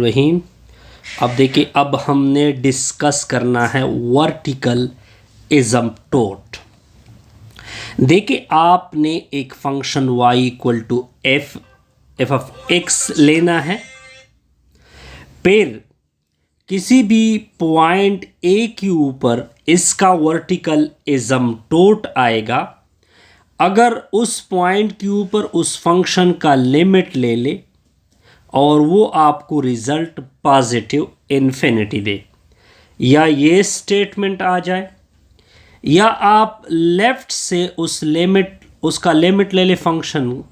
रहीम। अब देखिए, अब हमने डिस्कस करना है वर्टिकल एसिम्प्टोट। देखिए, आपने एक function y equal to f of x लेना है, फिर किसी भी पॉइंट ए के ऊपर इसका वर्टिकल एसिम्प्टोट आएगा। अगर उस पॉइंट के ऊपर उस फंक्शन का लिमिट ले ले और वो आपको रिजल्ट पॉजिटिव इन्फिनिटी दे, या ये स्टेटमेंट आ जाए, या आप लेफ्ट से उसका लिमिट ले ले फंक्शन,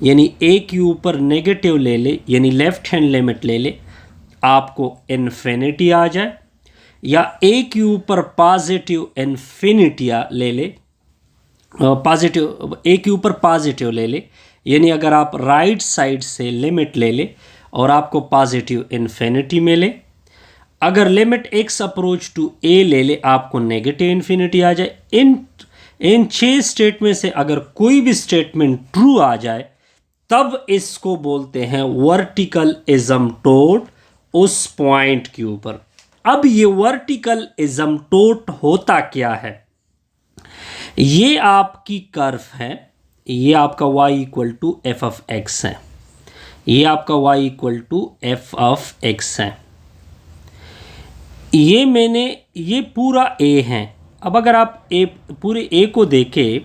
यानी ए के ऊपर नेगेटिव ले ले, यानी लेफ्ट हैंड लिमिट ले ले, आपको इन्फिनिटी आ जाए, या ए के ऊपर पॉजिटिव इन्फिनिटी ले ले, पॉजिटिव ए के ऊपर पॉजिटिव ले ले, यानी अगर आप राइट साइड से लिमिट ले ले और आपको पॉजिटिव इन्फिनिटी मिले। अगर लिमिट एक्स अप्रोच टू ए ले ले, आपको नेगेटिव इन्फिनिटी आ जाए। इन 6 स्टेटमेंट से अगर कोई भी स्टेटमेंट ट्रू आ जाए, तब इसको बोलते हैं वर्टिकल एसिम्प्टोट उस पॉइंट के ऊपर। अब ये वर्टिकल एसिम्प्टोट होता क्या है? ये आपकी कर्व है, ये आपका y equal to f of x है, ये आपका y equal to f of x है। ये पूरा a है। अब अगर आप पूरे a को देखें,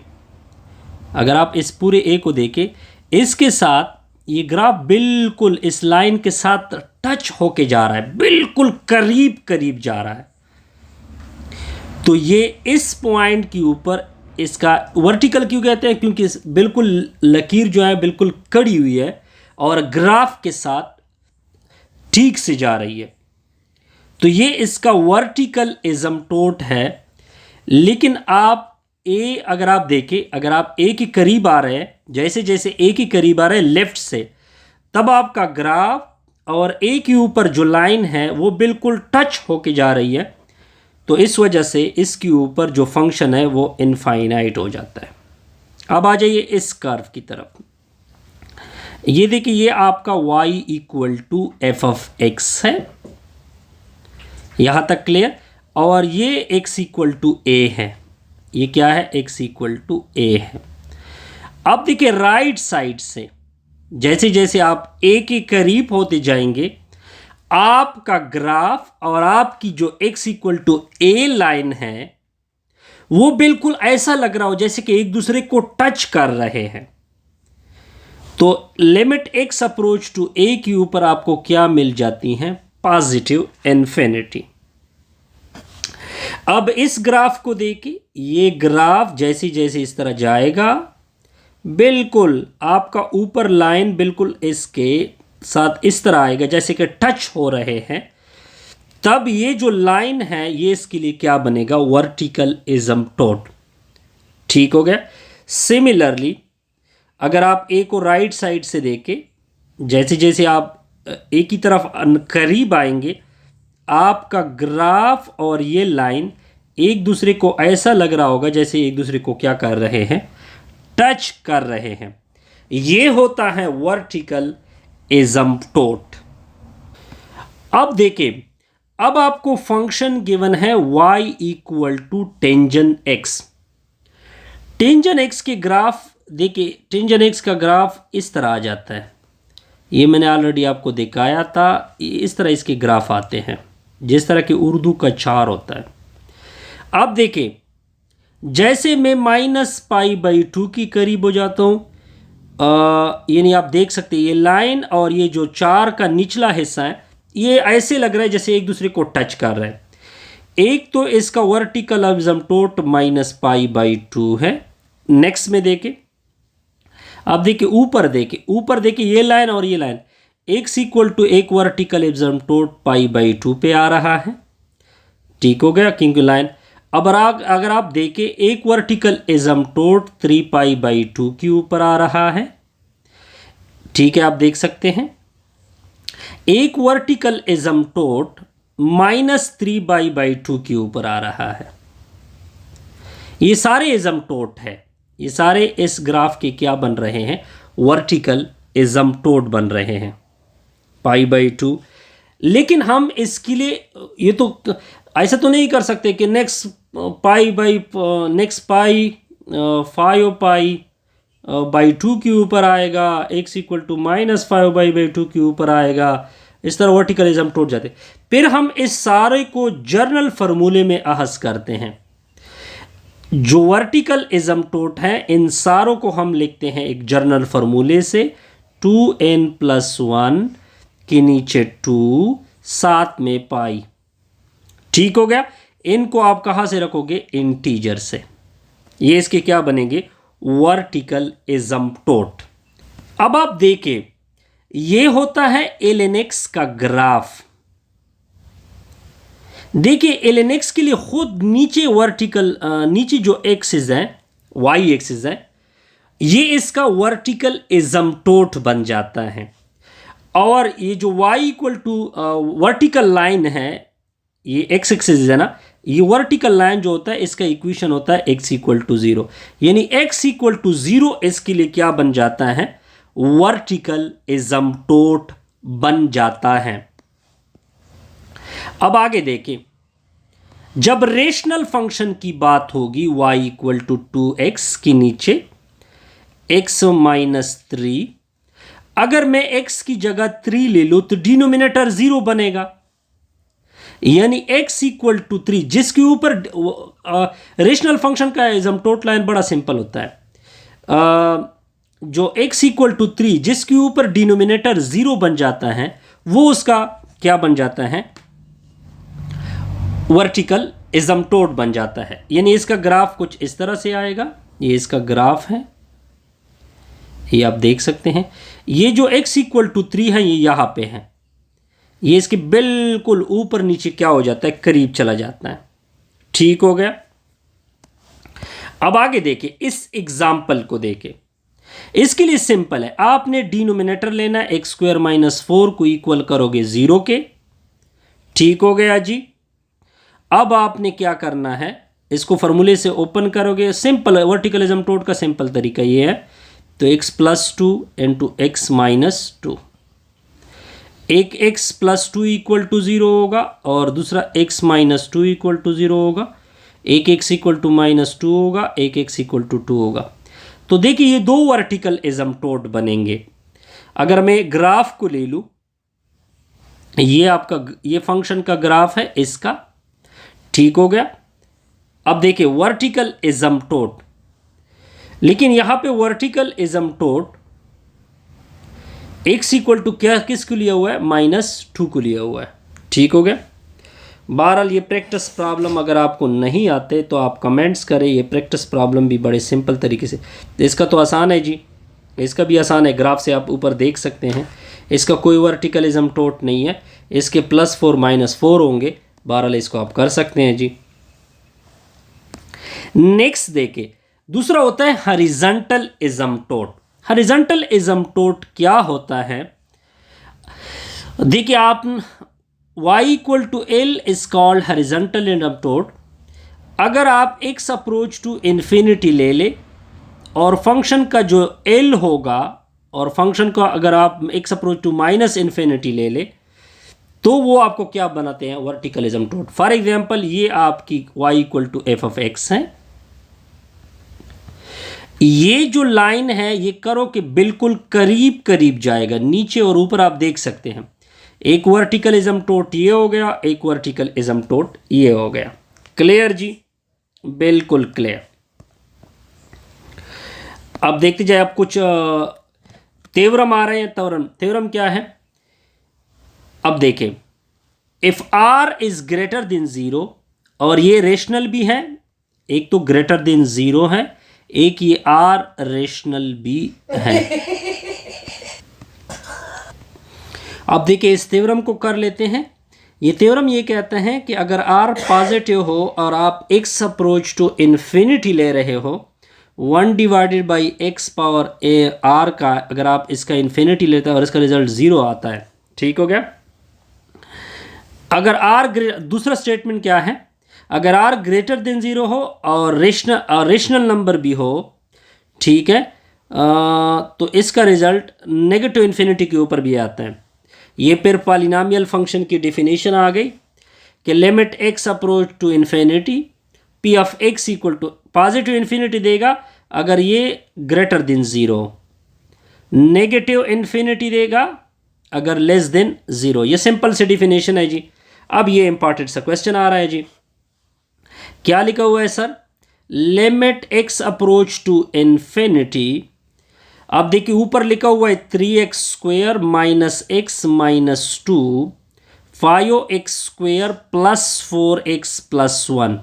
अगर आप इस पूरे a को देखें, इसके साथ ये ग्राफ बिल्कुल इस लाइन के साथ टच होके जा रहा है, बिल्कुल करीब करीब जा रहा है। तो ये इस पॉइंट के ऊपर इसका वर्टिकल क्यों कहते हैं? क्योंकि बिल्कुल लकीर जो है बिल्कुल कड़ी हुई है और ग्राफ के साथ ठीक से जा रही है, तो ये इसका वर्टिकल एसिम्प्टोट है। लेकिन आप अगर आप देखें, अगर आप ए के करीब आ रहे हैं, जैसे जैसे ए के करीब आ रहे हैं लेफ्ट से, तब आपका ग्राफ और ए के ऊपर जो लाइन है वो बिल्कुल टच होके जा रही है। तो इस वजह से इसके ऊपर जो फंक्शन है वो इनफाइनाइट हो जाता है। अब आ जाइए इस कर्व की तरफ। ये देखिए, ये आपका y equal to f of x है, यहां तक क्लियर। और ये x इक्वल टू ए है, ये क्या है? x इक्वल टू ए है। अब देखिए, राइट साइड से जैसे जैसे आप a के करीब होते जाएंगे, आपका ग्राफ और आपकी जो x equal to a line है वो बिल्कुल ऐसा लग रहा हो जैसे कि एक दूसरे को टच कर रहे हैं। तो limit x approach to a के ऊपर आपको क्या मिल जाती हैं? Positive infinity. अब इस ग्राफ को देखिए, ये ग्राफ जैसे जैसे इस तरह जाएगा, बिल्कुल आपका ऊपर लाइन बिल्कुल इसके साथ इस तरह आएगा जैसे कि टच हो रहे हैं। तब ये जो लाइन है ये इसके लिए क्या बनेगा? Vertical asymptote. ठीक हो गया। सिमिलरली अगर आप ए को राइट साइड से देखें, जैसे जैसे आप ए की तरफ करीब आएंगे, आपका ग्राफ और ये लाइन एक दूसरे को ऐसा लग रहा होगा जैसे एक दूसरे को क्या कर रहे हैं? टच कर रहे हैं। ये होता है वर्टिकल एसिम्प्टोट। अब देखिए, अब आपको फंक्शन गिवन है y equal to tangent x। Tangent x के ग्राफ देखिए, टेंजन x का ग्राफ इस तरह आ जाता है। ये मैंने ऑलरेडी आपको दिखाया था। इस तरह इसके ग्राफ आते हैं जिस तरह कि उर्दू का चार होता है। अब देखिए, जैसे मैं -π/2 की करीब हो जाता हूँ, यानी आप देख सकते हैं ये लाइन और ये जो चार का निचला हिस्सा है ये ऐसे लग रहा है जैसे एक दूसरे को टच कर रहा है। एक तो इसका वर्टिकल एसिम्प्टोट -π/2 है। नेक्स्ट में देखें, अब देखिए ऊपर देखिए ये लाइन और ये लाइन x इक्वल टू एक वर्टिकल एसिम्प्टोट π/2 पे आ रहा है। ठीक हो गया, क्योंकि लाइन। अब अगर आप देखें, एक वर्टिकल एसिम्प्टोट 3π/2 के ऊपर आ रहा है। ठीक है, आप देख सकते हैं। एक वर्टिकल एसिम्प्टोट -3π/2 के ऊपर आ रहा है। ये सारे एसिम्प्टोट है, ये सारे इस ग्राफ के क्या बन रहे हैं? वर्टिकल एसिम्प्टोट बन रहे हैं। π/2 लेकिन हम इसके लिए ये तो ऐसा तो नहीं कर सकते कि next pi by next pi 5 pi by 2 के ऊपर आएगा, x इक्वल टू -5 बाई 2 के ऊपर आएगा। इस तरह वर्टिकलिज्म टूट जाते। फिर हम इस सारे को जर्नल फार्मूले में अहस करते हैं। जो वर्टिकल इज़म्टोट है इन सारों को हम लिखते हैं एक जर्नल फार्मूले से, 2n+1 के नीचे 2 साथ में पाई। ठीक हो गया। इनको आप कहाँ से रखोगे? इंटीजर से। ये इसके क्या बनेंगे? वर्टिकल इज़म्टोट। अब आप देखें, ये होता है ln(x) का ग्राफ। देखिए ln(x) के लिए खुद नीचे वर्टिकल नीचे जो एक्सिस है, y एक्सिस है, ये इसका वर्टिकल इज़म्टोट बन जाता है। और ये जो y equal to vertical line है, ये x एक्सिस है ना, ये वर्टिकल लाइन जो होता है इसका इक्वेशन होता है x इक्वल टू 0। यानी x इक्वल टू 0 इसके लिए क्या बन जाता है? वर्टिकल इज़म्टोट बन जाता है। अब आगे देखें, जब रेशनल फंक्शन की बात होगी y इक्वल टू 2x के नीचे x -3, अगर मैं x की जगह 3 ले लूं तो डिनोमिनेटर 0 बनेगा। यानी x इक्वल टू 3, जिसके ऊपर रेशनल फंक्शन का इज़म्टोट लाइन बड़ा सिंपल होता है। जो x इक्वल टू 3 जिसके ऊपर डिनोमिनेटर 0 बन जाता है, वो उसका क्या बन जाता है? वर्टिकल इज़म्टोट बन जाता है। यानी इसका ग्राफ कुछ इस तरह से आएगा। ये इसका ग्राफ है, ये आप देख सकते हैं। ये जो x इक्वल टू 3 है ये यहाँ पे है, ये इसके बिल्कुल ऊपर नीचे क्या हो जाता है? करीब चला जाता है। ठीक हो गया। अब आगे देखिए, इस एग्जाम्पल को देखें। इसके लिए सिंपल है, आपने डिनोमिनेटर लेना है, x² - 4 को इक्वल करोगे 0 के। ठीक हो गया जी। अब आपने क्या करना है? इसको फार्मूले से ओपन करोगे। सिंपल वर्टिकल इज़म्टोट का सिंपल तरीका ये है। तो x+2 इंटू x -2, एक x+2 इक्वल टू 0 होगा और दूसरा x -2 इक्वल टू 0 होगा। एक x इक्वल टू -2 होगा, एक x इक्वल टू 2 होगा। तो देखिए ये दो वर्टिकल इज़म्टोट बनेंगे। अगर मैं ग्राफ को ले लूँ, ये आपका ये फंक्शन का ग्राफ है इसका। ठीक हो गया। अब देखिए वर्टिकल इज़म्टोट, लेकिन यहां पे वर्टिकल इज़म्टोट x इक्वल टू क्या किसको लिया हुआ है? -2 को लिया हुआ है। ठीक हो गया। बहरहाल ये प्रैक्टिस प्रॉब्लम अगर आपको नहीं आते तो आप कमेंट्स करें। ये प्रैक्टिस प्रॉब्लम भी बड़े सिंपल तरीके से, इसका तो आसान है जी, इसका भी आसान है। ग्राफ से आप ऊपर देख सकते हैं, इसका कोई वर्टिकल इज़म्टोट नहीं है। इसके +4 -4 होंगे। बहरहाल इसको आप कर सकते हैं जी। नेक्स्ट देखिए, दूसरा होता है हॉरिजॉन्टल इज़म्टोट। हॉरिजॉन्टल इज़म्टोट क्या होता है? देखिए आप y equal to L is called horizontal asymptote. अगर आप x अप्रोच टू इन्फिनिटी ले ले और फंक्शन का जो L होगा, और फंक्शन का अगर आप x अप्रोच टू -इन्फिनिटी ले ले, तो वो आपको क्या बनाते हैं? वर्टिकल इज़म्टोट। फॉर एग्जाम्पल ये आपकी y इक्वल टू f(x) है। ये जो लाइन है ये करो कि बिल्कुल करीब करीब जाएगा, नीचे और ऊपर आप देख सकते हैं। एक वर्टिकल इज़म्टोट ये हो गया, एक वर्टिकल इज़म्टोट ये हो गया। क्लियर जी? बिल्कुल क्लियर। अब देखते जाए, अब कुछ थ्योरम आ रहे हैं। थ्योरम क्या है? अब देखें, if r is greater than 0, और ये रेशनल भी है, एक तो ग्रेटर देन 0 है, एक ये r रेशनल भी है। अब देखिए इस थ्योरम को कर लेते हैं। ये थ्योरम ये कहते हैं कि अगर r पॉजिटिव हो और आप x अप्रोच टू इन्फिनिटी ले रहे हो, 1/x पावर r का अगर आप इसका इन्फिनिटी लेते हैं और इसका रिजल्ट 0 आता है। ठीक हो गया। अगर r, दूसरा स्टेटमेंट क्या है? अगर r ग्रेटर देन 0 हो और रेशनल नंबर भी हो, ठीक है, तो इसका रिजल्ट नेगेटिव इन्फिनिटी के ऊपर भी आता है। ये फिर पॉलिनॉमियल फंक्शन की डिफिनीशन आ गई कि limit x approach to infinity p of x equal to positive infinity देगा अगर ये greater than zero, negative infinity देगा अगर लेस देन ज़ीरो। ये सिंपल सी डिफिनेशन है जी। अब ये इंपॉर्टेंट सा क्वेश्चन आ रहा है जी, क्या लिखा हुआ है sir? Limit x approach to infinity. अब देखिए ऊपर लिखा हुआ है 3x² minus x minus 2 5x² plus 4x plus 1।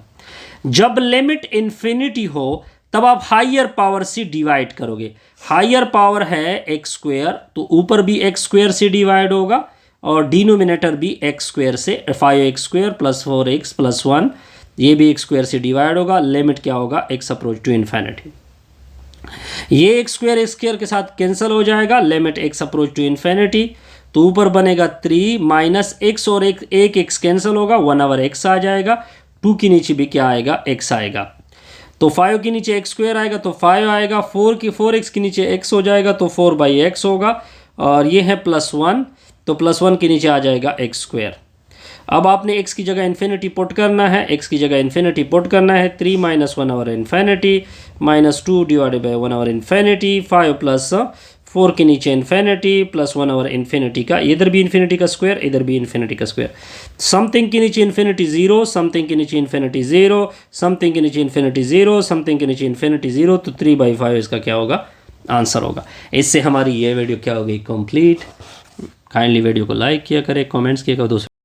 जब लिमिट इन्फिनिटी हो तब आप हायर पावर से डिवाइड करोगे। हायर पावर है x² तो ऊपर भी x² से डिवाइड होगा और डिनोमिनेटर भी x² से 5x² प्लस 4x प्लस 1 ये भी x² से डिवाइड होगा। लिमिट क्या होगा? x approach to infinity. ये x² के साथ कैंसिल हो जाएगा। Limit x approach to infinity तो ऊपर बनेगा 3 माइनस एक्स और एक x कैंसिल होगा 1/x आ जाएगा। 2 के नीचे भी क्या आएगा? x आएगा। तो 5 के नीचे x² आएगा तो 5 आएगा। 4x के नीचे x हो जाएगा तो 4/x होगा और ये है प्लस 1 तो प्लस 1 के नीचे आ जाएगा x²। अब आपने x की जगह इन्फिनिटी पुट करना है, x की जगह इन्फिनिटी पुट करना है। 3 माइनस 1/इन्फिनिटी माइनस 2 डिवाइडेड बाई 1/इन्फिनिटी 5 प्लस 4 के नीचे इन्फिनिटी प्लस 1/इन्फिनिटी का, इधर भी इन्फिनिटी का स्क्वायर इधर भी इन्फिनिटी का स्क्वायर। समथिंग के नीचे इन्फिनिटी 0, समथिंग के नीचे इन्फिनिटी 0, समथिंग के नीचे इन्फिनिटी 0, समथिंग के नीचे इन्फिनिटी 0 तो 3/5 इसका क्या होगा? आंसर होगा। इससे हमारी ये वीडियो क्या होगी? कंप्लीट। काइंडली वीडियो को लाइक किया करें, कमेंट्स किया करें, दोस्तों